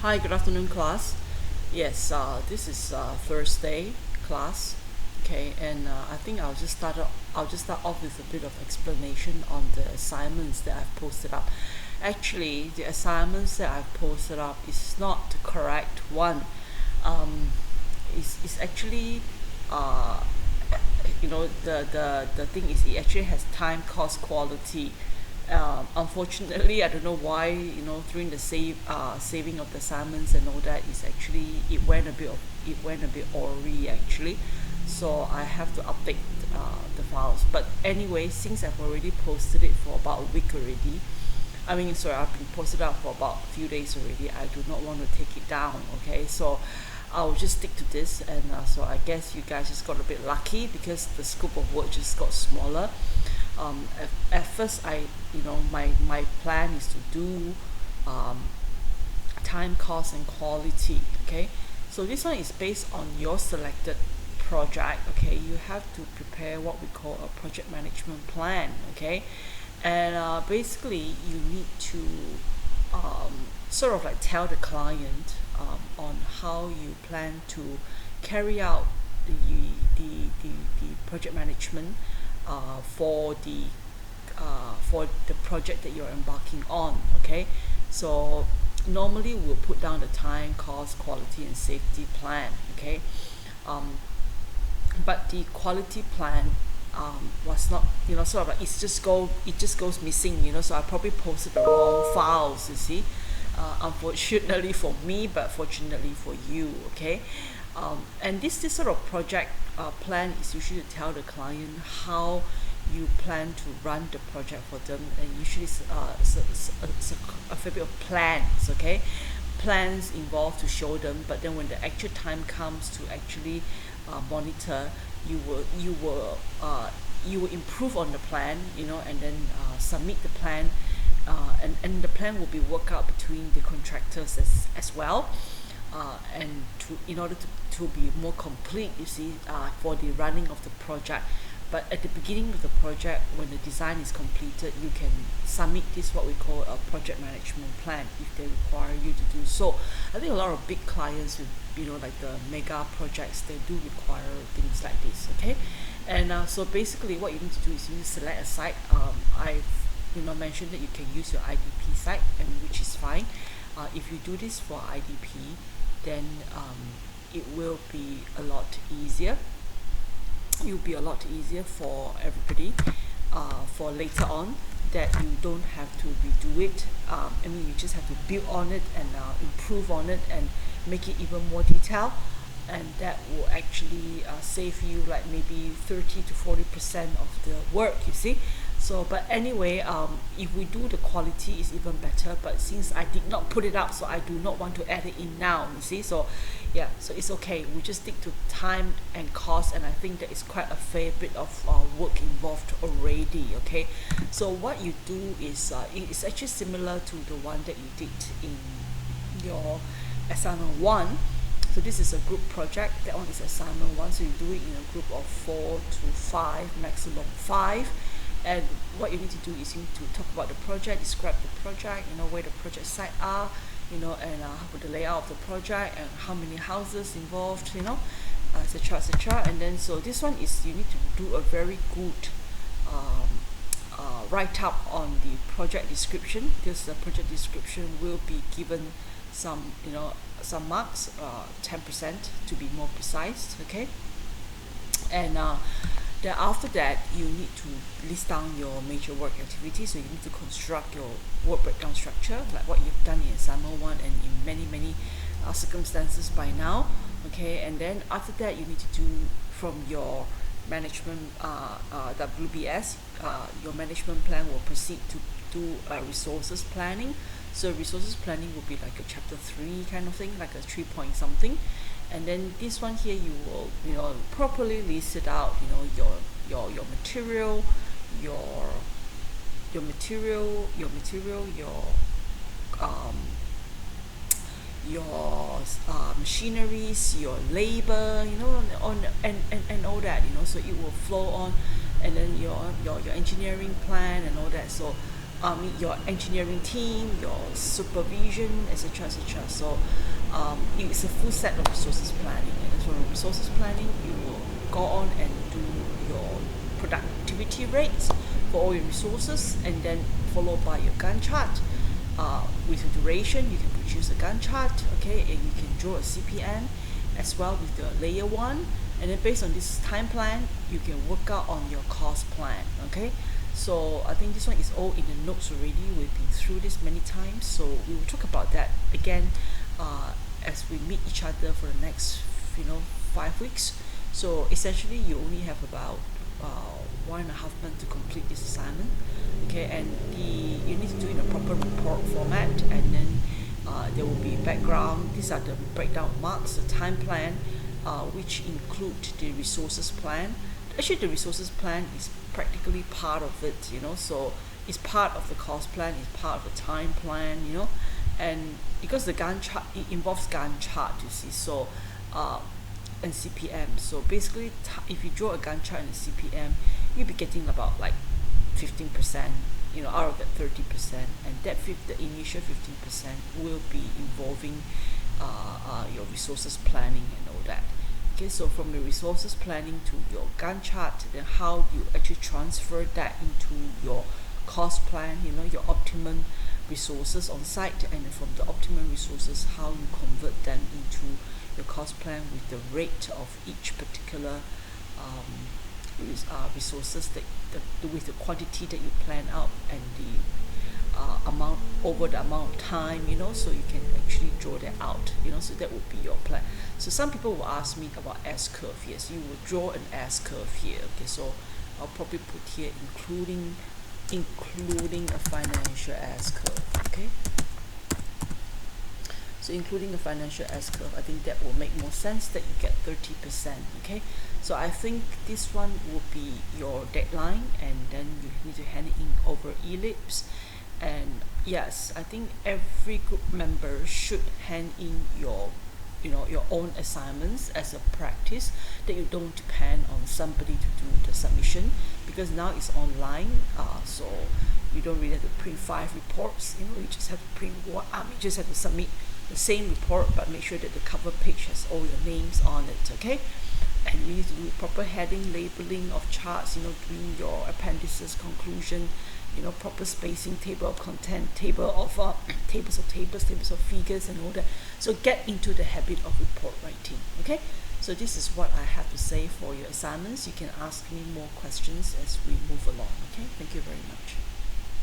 Hi, good afternoon, class. Yes, this is Thursday class. Okay, and I think I'll just start off with a bit of explanation on the assignments that I've posted up. Actually, the assignments that I've posted up is not the correct one. Um, is actually uh, the thing is it actually has time, cost, quality. Unfortunately, I don't know why, during the saving of the assignments and all that, is actually it went a bit awry actually. So I have to update the files. But anyway, since I've already posted it for about a week already, sorry, I've been posted out for about a few days already. I do not want to take it down. Okay, so I'll just stick to this, and so I guess you guys just got a bit lucky because the scope of work just got smaller. At first, my plan is to do um, time, cost, and quality. Okay, so this one is based on your selected project. Okay, you have to prepare what we call a project management plan. Okay, and basically you need to sort of like tell the client on how you plan to carry out the project management for the project that you're embarking on. Okay, so normally we'll put down the time, cost, quality, and safety plan. Okay, um, but the quality plan was not, sort of like it just goes missing. So I probably posted the wrong files, you see. Unfortunately for me, but fortunately for you. Okay, and this sort of project plan is usually to tell the client how you plan to run the project for them, and usually it's a fair bit of plans. Okay, plans involved to show them, but then when the actual time comes to actually monitor, you will improve on the plan, and then submit the plan, and the plan will be worked out between the contractors as well, and in order to be more complete, you see, for the running of the project. But at the beginning of the project, when the design is completed, you can submit this, what we call a project management plan, if they require you to do so. I think a lot of big clients, like the mega projects, they do require things like this. Okay, and so basically what you need to do is you need to select a site. I've mentioned that you can use your IDP site, and which is fine. If you do this for IDP, then it will be a lot easier. It will be a lot easier for everybody, for later on, that you don't have to redo it. You just have to build on it and improve on it and make it even more detailed, and that will actually save you like maybe 30 to 40% of the work, you see. So but anyway, if we do the quality, is even better, but since I did not put it up, so I do not want to add it in now, you see. So yeah, so it's okay, we just stick to time and cost, and I think that is quite a fair bit of work involved already. Okay, so what you do is it's actually similar to the one that you did in your assignment 1. So this is a group project, that one is assignment 1, so you do it in a group of 4 to 5, maximum 5. And what you need to do is you need to talk about the project, describe the project, where the project site are, and the layout of the project, and how many houses involved, etc., etc. And then so this one is, you need to do a very good write up on the project description, because the project description will be given some some marks, 10% to be more precise. Okay, and then after that, you need to list down your major work activities. So you need to construct your work breakdown structure, like what you've done in assignment 1 and in many circumstances by now. Okay, and then after that, you need to do from your management WBS. Your management plan will proceed to do resources planning. So resources planning will be like a chapter 3 kind of thing, like a 3 point something. And then this one here, you will properly list it out, your material, your material, um your machineries, your labor, and all that. So it will flow on, and then your engineering plan and all that. So your engineering team, your supervision, etc., etc. So it's a full set of resources planning, and from resources planning, you will go on and do your productivity rates for all your resources, and then followed by your Gantt chart. With the duration, you can produce a Gantt chart, okay, and you can draw a CPM as well with the layer one, and then based on this time plan, you can work out on your cost plan, okay. So I think this one is all in the notes already. We've been through this many times, so we will talk about that again as we meet each other for the next 5 weeks. So essentially you only have about 1.5 months to complete this assignment, okay, and you need to do it in a proper report format, and then there will be background. These are the breakdown marks, the time plan, which include the resources plan. Actually, the resources plan is practically part of it, so it's part of the cost plan, it's part of the time plan, and because the Gantt chart, it involves Gantt chart, you see, so and CPM. So basically, if you draw a Gantt chart and a CPM, you'll be getting about like 15%, out of that 30%, and the initial 15% will be involving your resources planning and all that. Okay, so from the resources planning to your Gantt chart, then how you actually transfer that into your cost plan, your optimum resources on site, and from the optimum resources, how you convert them into your cost plan with the rate of each particular resources with the quantity that you plan out, and the amount over the amount of time, so you can actually draw that out, so that would be your plan. So some people will ask me about S-curve. Yes, you will draw an S-curve here. Okay, so I'll probably put here including a financial S-curve. Okay, so including a financial S-curve, I think that will make more sense, that you get 30%. Okay, so I think this one will be your deadline, and then you need to hand it in over Ellipse. And yes, I think every group member should hand in your own assignments as a practice, that you don't depend on somebody to do the submission, because now it's online, so you don't really have to print 5 reports. You just have to print one. You just have to submit the same report, but make sure that the cover page has all your names on it. Okay, and you need to do proper heading, labeling of charts, doing your appendices, conclusion, proper spacing, table of content, tables of figures, and all that. So get into the habit of report writing. Okay, so this is what I have to say for your assignments. You can ask me more questions as we move along. Okay, thank you very much.